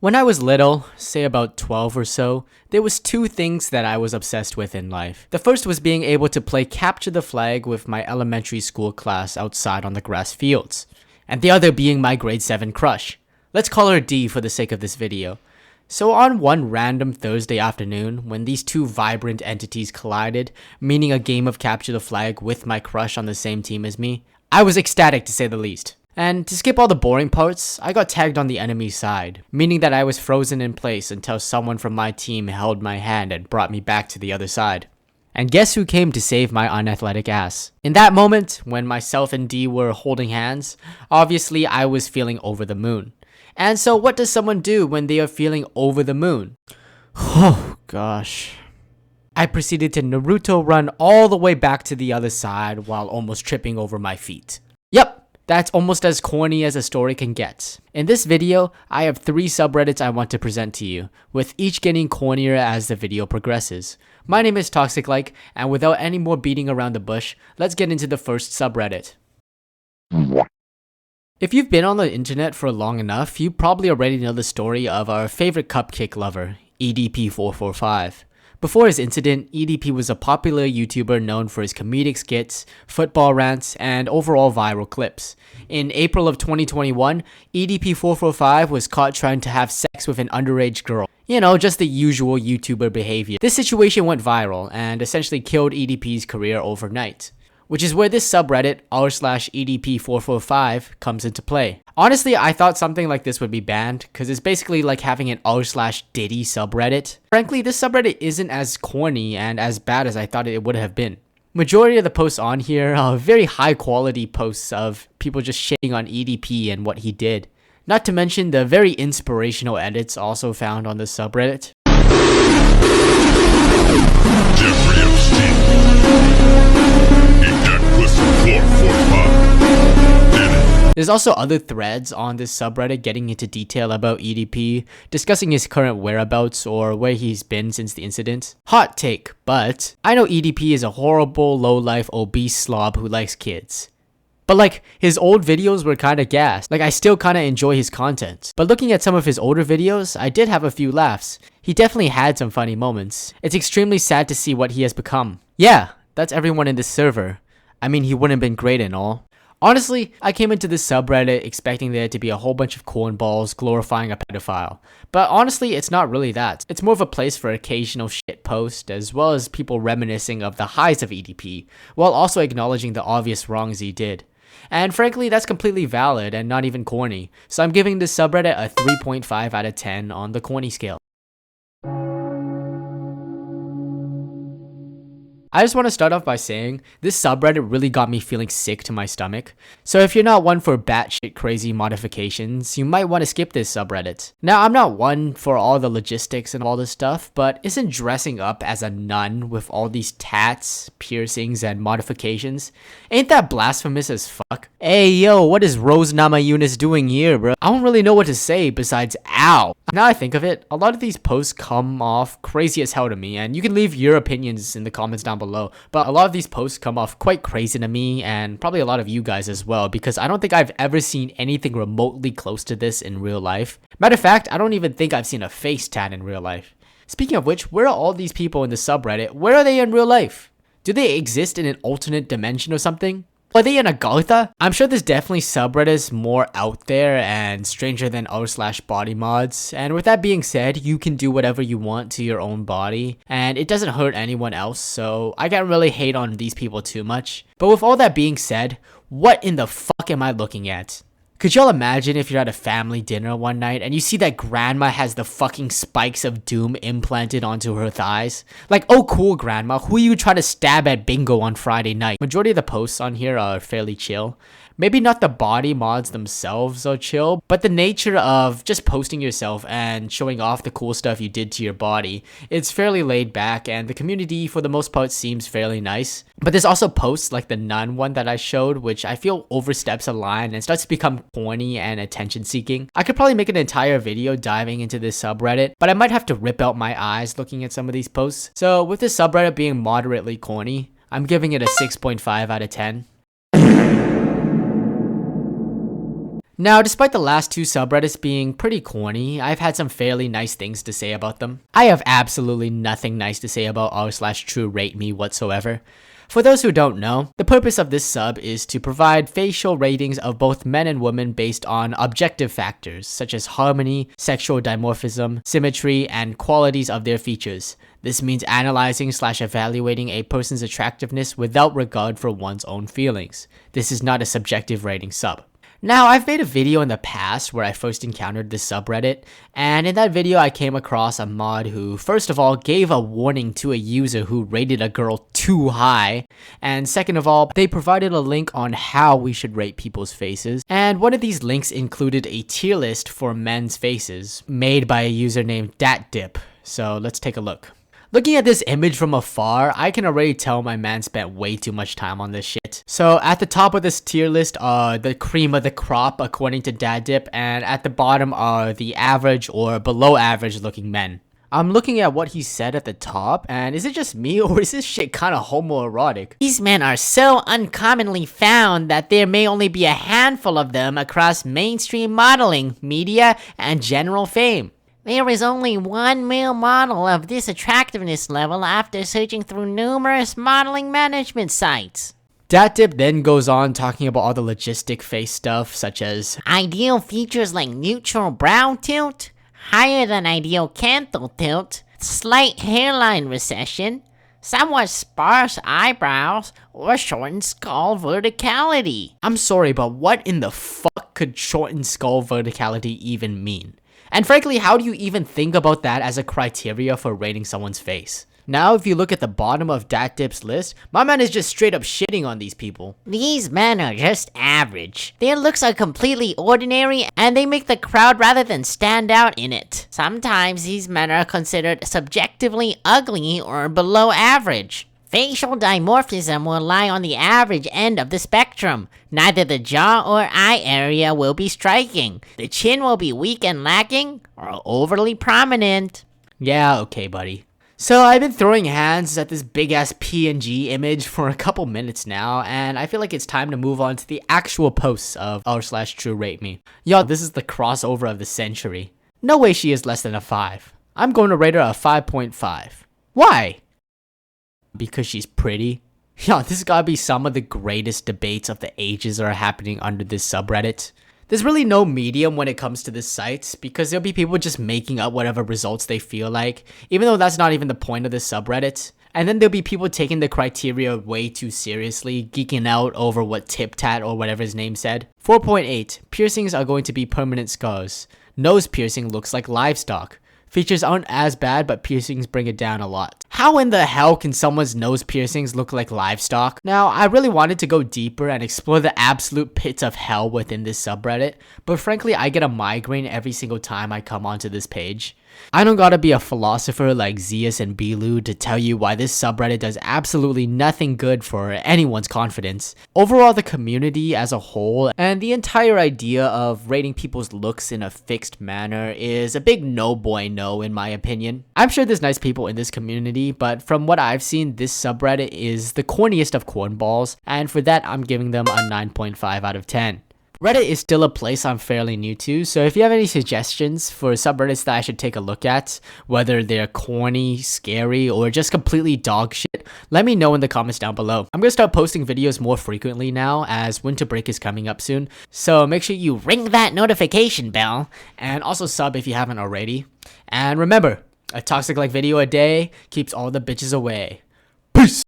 When I was little, say about 12 or so, there was two things that I was obsessed with in life. The first was being able to play capture the flag with my elementary school class outside on the grass fields. And the other being my grade 7 crush. Let's call her D for the sake of this video. So on one random Thursday afternoon, when these two vibrant entities collided, meaning a game of capture the flag with my crush on the same team as me, I was ecstatic to say the least. And to skip all the boring parts, I got tagged on the enemy side, meaning that I was frozen in place until someone from my team held my hand and brought me back to the other side. And guess who came to save my unathletic ass? In that moment, when myself and D were holding hands, obviously I was feeling over the moon. And so what does someone do when they are feeling over the moon? Oh gosh. I proceeded to Naruto run all the way back to the other side while almost tripping over my feet. Yep. That's almost as corny as a story can get. In this video, I have 3 subreddits I want to present to you, with each getting cornier as the video progresses. My name is ToxicLike, and without any more beating around the bush, let's get into the first subreddit. If you've been on the internet for long enough, you probably already know the story of our favorite cupcake lover, EDP445. Before his incident, EDP was a popular YouTuber known for his comedic skits, football rants, and overall viral clips. In April of 2021, EDP445 was caught trying to have sex with an underage girl. You know, just the usual YouTuber behavior. This situation went viral and essentially killed EDP's career overnight. Which is where this subreddit, r/EDP445, comes into play. Honestly, I thought something like this would be banned, because it's basically like having an r/Diddy subreddit. Frankly, this subreddit isn't as corny and as bad as I thought it would have been. Majority of the posts on here are very high quality posts of people just shitting on EDP and what he did. Not to mention the very inspirational edits also found on this subreddit. Jeffrey Epstein. There's also other threads on this subreddit getting into detail about EDP, discussing his current whereabouts or where he's been since the incident. Hot take, but I know EDP is a horrible, low-life, obese slob who likes kids. But like, his old videos were kinda gas. Like, I still kinda enjoy his content. But looking at some of his older videos, I did have a few laughs. He definitely had some funny moments. It's extremely sad to see what he has become. Yeah, that's everyone in this server. I mean, he wouldn't have been great and all. Honestly, I came into this subreddit expecting there to be a whole bunch of cornballs glorifying a pedophile. But honestly, it's not really that. It's more of a place for occasional shit posts, as well as people reminiscing of the highs of EDP, while also acknowledging the obvious wrongs he did. And frankly, that's completely valid and not even corny. So I'm giving this subreddit a 3.5 out of 10 on the corny scale. I just want to start off by saying, this subreddit really got me feeling sick to my stomach. So if you're not one for batshit crazy modifications, you might want to skip this subreddit. Now, I'm not one for all the logistics and all this stuff, but isn't dressing up as a nun with all these tats, piercings, and modifications, ain't that blasphemous as fuck? Hey yo, what is Rose Namajunas doing here, bro? I don't really know what to say besides ow. Now I think of it, a lot of these posts come off crazy as hell to me, and you can leave your opinions in the comments down below, but a lot of these posts come off quite crazy to me, and probably a lot of you guys as well, because I don't think I've ever seen anything remotely close to this in real life. Matter of fact, I don't even think I've seen a face tat in real life. Speaking of which, where are all these people in the subreddit? Where are they in real life? Do they exist in an alternate dimension or something? Are they in Agartha? I'm sure there's definitely subreddits more out there and stranger than r/body mods. And with that being said, you can do whatever you want to your own body, and it doesn't hurt anyone else, so I can't really hate on these people too much. But with all that being said, what in the fuck am I looking at? Could y'all imagine if you're at a family dinner one night and you see that grandma has the fucking spikes of doom implanted onto her thighs? Like, oh cool grandma, who you trying to stab at bingo on Friday night? Majority of the posts on here are fairly chill. Maybe not the body mods themselves are chill, but the nature of just posting yourself and showing off the cool stuff you did to your body. It's fairly laid back, and the community for the most part seems fairly nice. But there's also posts like the nun one that I showed, which I feel oversteps a line and starts to become corny and attention seeking. I could probably make an entire video diving into this subreddit, but I might have to rip out my eyes looking at some of these posts. So with this subreddit being moderately corny, I'm giving it a 6.5 out of 10. Now, despite the last two subreddits being pretty corny, I've had some fairly nice things to say about them. I have absolutely nothing nice to say about r/true rate me whatsoever. For those who don't know, the purpose of this sub is to provide facial ratings of both men and women based on objective factors such as harmony, sexual dimorphism, symmetry, and qualities of their features. This means analyzing/evaluating a person's attractiveness without regard for one's own feelings. This is not a subjective rating sub. Now, I've made a video in the past where I first encountered this subreddit, and in that video I came across a mod who, first of all, gave a warning to a user who rated a girl too high, and second of all, they provided a link on how we should rate people's faces, and one of these links included a tier list for men's faces, made by a user named DatDip. So let's take a look. Looking at this image from afar, I can already tell my man spent way too much time on this shit. So at the top of this tier list are the cream of the crop according to DatDip, and at the bottom are the average or below average looking men. I'm looking at what he said at the top, and is it just me or is this shit kinda homoerotic? These men are so uncommonly found that there may only be a handful of them across mainstream modeling, media, and general fame. There is only one male model of this attractiveness level after searching through numerous modeling management sites. DatDip then goes on talking about all the logistic face stuff such as Ideal features like neutral brow tilt, higher than ideal canthal tilt, slight hairline recession, somewhat sparse eyebrows, or shortened skull verticality. I'm sorry, but what in the fuck could shortened skull verticality even mean? And frankly, how do you even think about that as a criteria for rating someone's face? Now, if you look at the bottom of DatDip's list, my man is just straight up shitting on these people. These men are just average. Their looks are completely ordinary and they make the crowd rather than stand out in it. Sometimes these men are considered subjectively ugly or below average. Facial dimorphism will lie on the average end of the spectrum. Neither the jaw or eye area will be striking. The chin will be weak and lacking, or overly prominent. Yeah, okay, buddy. So I've been throwing hands at this big ass PNG image for a couple minutes now, and I feel like it's time to move on to the actual posts of r/true rate me. Yo, this is the crossover of the century. No way she is less than a 5. I'm going to rate her a 5.5. Why? Because she's pretty? Yo, this gotta be some of the greatest debates of the ages that are happening under this subreddit. There's really no medium when it comes to this site, because there'll be people just making up whatever results they feel like, even though that's not even the point of this subreddit. And then there'll be people taking the criteria way too seriously, geeking out over what TipTat or whatever his name said. 4.8. Piercings are going to be permanent scars. Nose piercing looks like livestock. Features aren't as bad, but piercings bring it down a lot. How in the hell can someone's nose piercings look like livestock? Now, I really wanted to go deeper and explore the absolute pits of hell within this subreddit, but frankly, I get a migraine every single time I come onto this page. I don't gotta be a philosopher like Zeus and Bilu to tell you why this subreddit does absolutely nothing good for anyone's confidence. Overall, the community as a whole and the entire idea of rating people's looks in a fixed manner is a big no boy no in my opinion. I'm sure there's nice people in this community, but from what I've seen, this subreddit is the corniest of cornballs, and for that I'm giving them a 9.5 out of 10. Reddit is still a place I'm fairly new to, so if you have any suggestions for subreddits that I should take a look at, whether they're corny, scary, or just completely dog shit, let me know in the comments down below. I'm gonna start posting videos more frequently now as winter break is coming up soon, so make sure you ring that notification bell, and also sub if you haven't already. And remember, a toxic like video a day keeps all the bitches away. Peace!